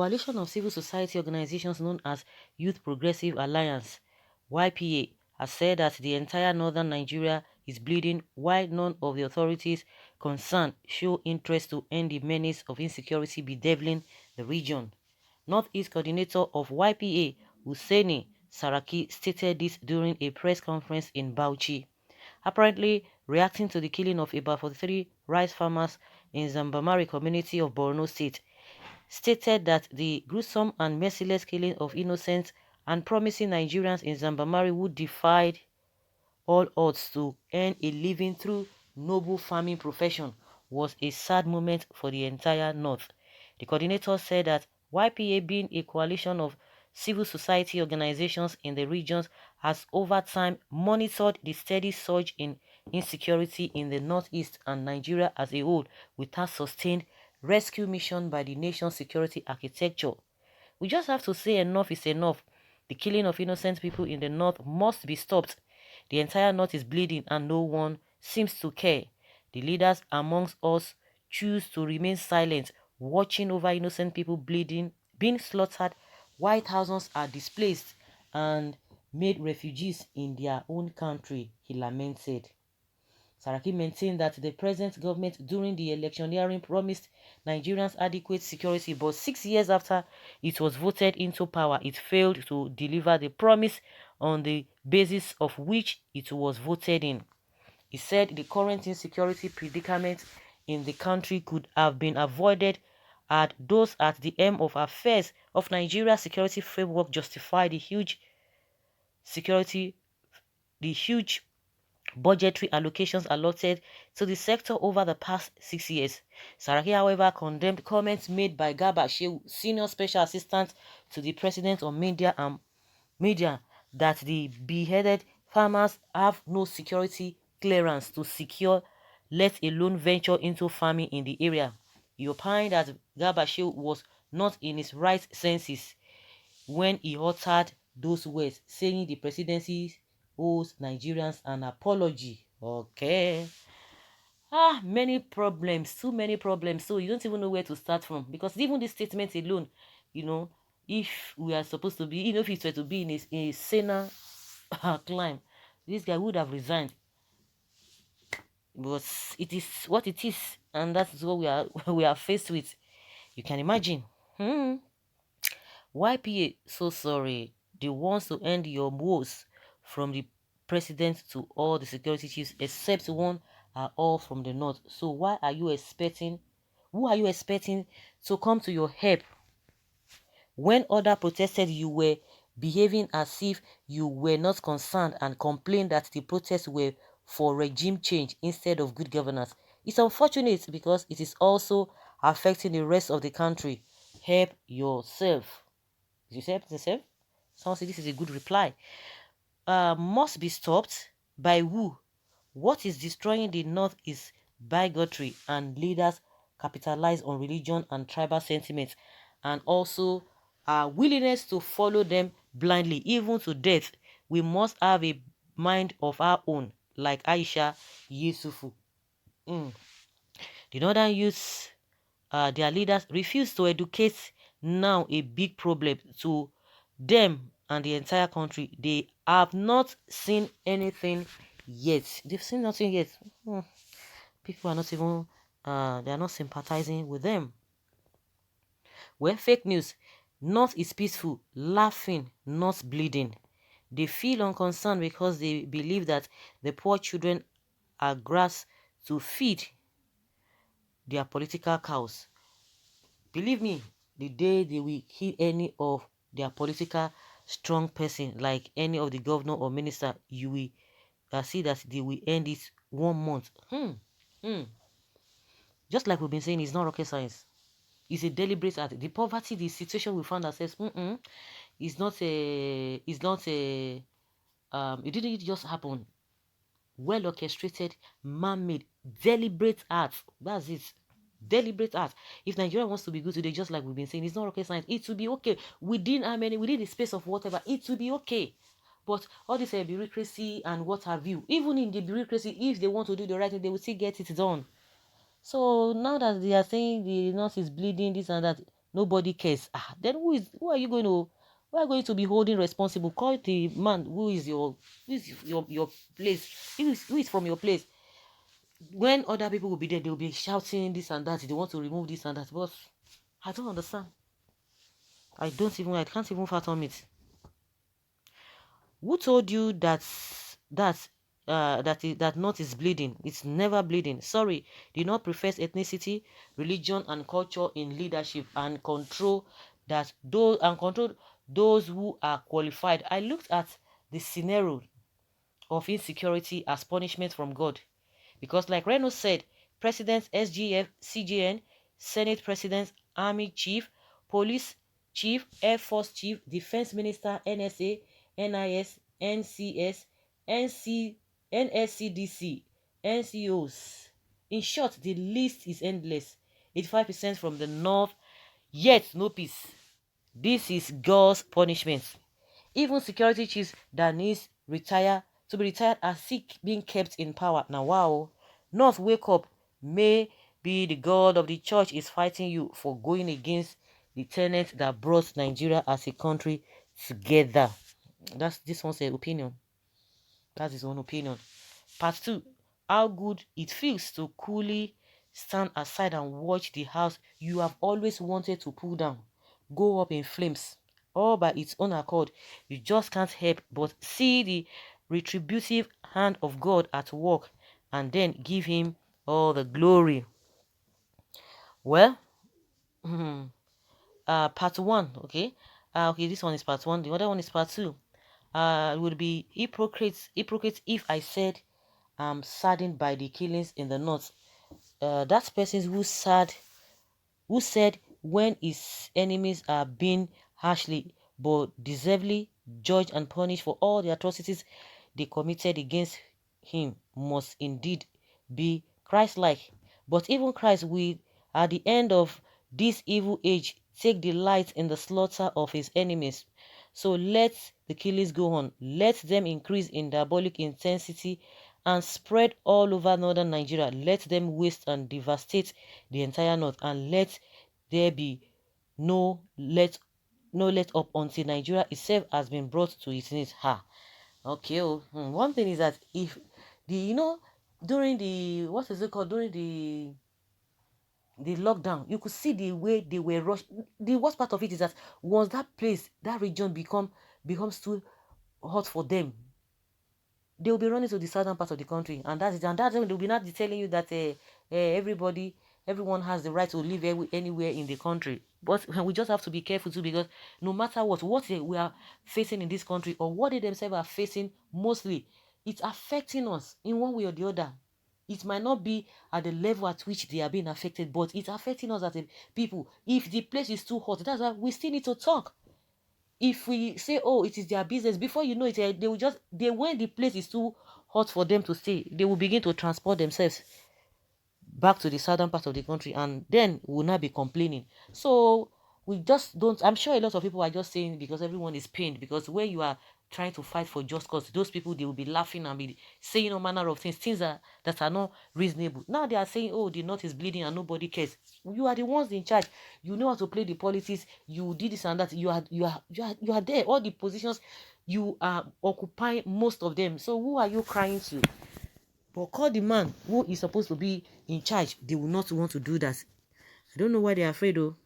coalition of civil society organizations known as Youth Progressive Alliance, YPA, has said that the entire northern Nigeria is bleeding while none of the authorities concerned show interest to end the menace of insecurity bedeviling the region. Northeast coordinator of YPA, Hussaini Saraki, stated this during a press conference in Bauchi, apparently reacting to the killing of about 43 rice farmers in Zambamari community of Borno State. Stated that the gruesome and merciless killing of innocent and promising Nigerians in Zambamari would defy all odds to earn a living through noble farming profession was a sad moment for the entire North. The coordinator said that YPA, being a coalition of civil society organizations in the regions, has over time monitored the steady surge in insecurity in the Northeast and Nigeria as a whole without sustained rescue mission by the nation's security architecture. We just have to say enough is enough. The killing of innocent people in the North must be stopped. The entire North is bleeding and no one seems to care. The leaders amongst us choose to remain silent, watching over innocent people bleeding, being slaughtered, while thousands are displaced and made refugees in their own country, he lamented. Saraki maintained that the present government during the electioneering promised Nigerians adequate security, but 6 years after it was voted into power, it failed to deliver the promise on the basis of which it was voted in. He said the current insecurity predicament in the country could have been avoided had those at the helm of affairs of Nigeria's security framework justify the huge budgetary allocations allotted to the sector over the past 6 years. Saraki, however, condemned comments made by Garba Shehu, senior special assistant to the president on media, that the beheaded farmers have no security clearance to secure, let alone venture into farming in the area. He opined that Garba Shehu was not in his right senses when he uttered those words, saying the presidency owes Nigerians an apology. Okay. Many problems, too many problems. So you don't even know where to start from. Because even this statement alone, if we are supposed to be, if it were to be in a saner climb, this guy would have resigned. But it is what it is, and that is what we are faced with. You can imagine. YPA, so sorry. They want to end your woes from the president to all the security chiefs except one are all from the north. So who are you expecting to come to your help? When others protested, you were behaving as if you were not concerned and complained that the protests were for regime change instead of good governance. It's unfortunate because it is also affecting the rest of the country. Help yourself. You say help yourself? Someone said this is a good reply. Must be stopped by who? What is destroying the North is bigotry, and leaders capitalize on religion and tribal sentiments, and also willingness to follow them blindly, even to death. We must have a mind of our own, like Aisha Yusufu. The Northern youths, their leaders refuse to educate, now a big problem to them and the entire country. They have not seen anything yet. They've seen nothing yet. People are not even, they are not sympathizing with them. Well, fake news. North is peaceful, laughing, not bleeding. They feel unconcerned because they believe that the poor children are grass to feed their political cows. Believe me, the day they will kill any of their political strong person, like any of the governor or minister, you will see that they will end it 1 month. Just like we've been saying, it's not rocket science. It's a deliberate act. The poverty, the situation we found ourselves, it's not it didn't just happen. Well orchestrated, man-made, deliberate act. That's it. Deliberate act. If Nigeria wants to be good today, just like we've been saying, it's not rocket science. It will be okay within within the space of whatever. It will be okay. But all this bureaucracy and what have you, even in the bureaucracy, if they want to do the right thing, they will still get it done. So now that they are saying the North is bleeding, this and that, nobody cares. Then who are you going to be holding responsible? Call the man who is your place, who is from your place. When other people will be there, they'll be shouting this and that. They want to remove this and that. But I don't understand. I can't even fathom it. Who told you that North is bleeding? It's never bleeding. Sorry, do not profess ethnicity, religion, and culture in leadership and control those who are qualified. I looked at the scenario of insecurity as punishment from God. Because like Reno said, presidents, SGF, CJN, Senate presidents, Army chief, police chief, Air Force chief, defense minister, NSA, NIS, NCS, NSCDC, NCOs. In short, the list is endless. 85% from the north, yet no peace. This is God's punishment. Even security chiefs that needs to be retired are sick being kept in power. Now wow. North, wake up. May be the God of the church is fighting you for going against the tenets that brought Nigeria as a country together. This one's an opinion. That's his own opinion. Part 2. How good it feels to coolly stand aside and watch the house you have always wanted to pull down go up in flames all by its own accord. You just can't help but see the retributive hand of God at work and then give him all the glory. Well, part 1, okay? Okay, this one is part 1. The other one is part 2. It would be hypocrites if I said I'm saddened by the killings in the north. That person who said when his enemies are being harshly but deservedly judged and punished for all the atrocities they committed against him must indeed be Christ-like. But even Christ will, at the end of this evil age, take delight in the slaughter of his enemies. So let the killings go on. Let them increase in diabolic intensity and spread all over northern Nigeria. Let them waste and devastate the entire north, and let there be no let up until Nigeria itself has been brought to its knees. Okay. One thing is that if during the what is it called during the lockdown, you could see the way they were rushed. The worst part of it is that once that region becomes too hot for them, they will be running to the southern part of the country, and that's it. And that's when they'll be not telling you that everyone has the right to live anywhere in the country. But we just have to be careful too, because no matter what we are facing in this country, or what they themselves are facing, mostly it's affecting us in one way or the other. It might not be at the level at which they are being affected, but it's affecting us as a people. If the place is too hot, that's why we still need to talk. If we say, oh, it is their business, before you know it, when the place is too hot for them to stay, they will begin to transport themselves back to the southern part of the country, and then will not be complaining. So we just don't. I'm sure a lot of people are just saying because everyone is pained, because when you are trying to fight for just cause, those people, they will be laughing and be saying all manner of things that are not reasonable. Now they are saying, oh, the north is bleeding and nobody cares. You are the ones in charge. You know how to play the politics. You did this and that. You are there. All the positions, you are occupying most of them. So who are you crying to? But call the man who is supposed to be in charge. They will not want to do that. I don't know why they are afraid though.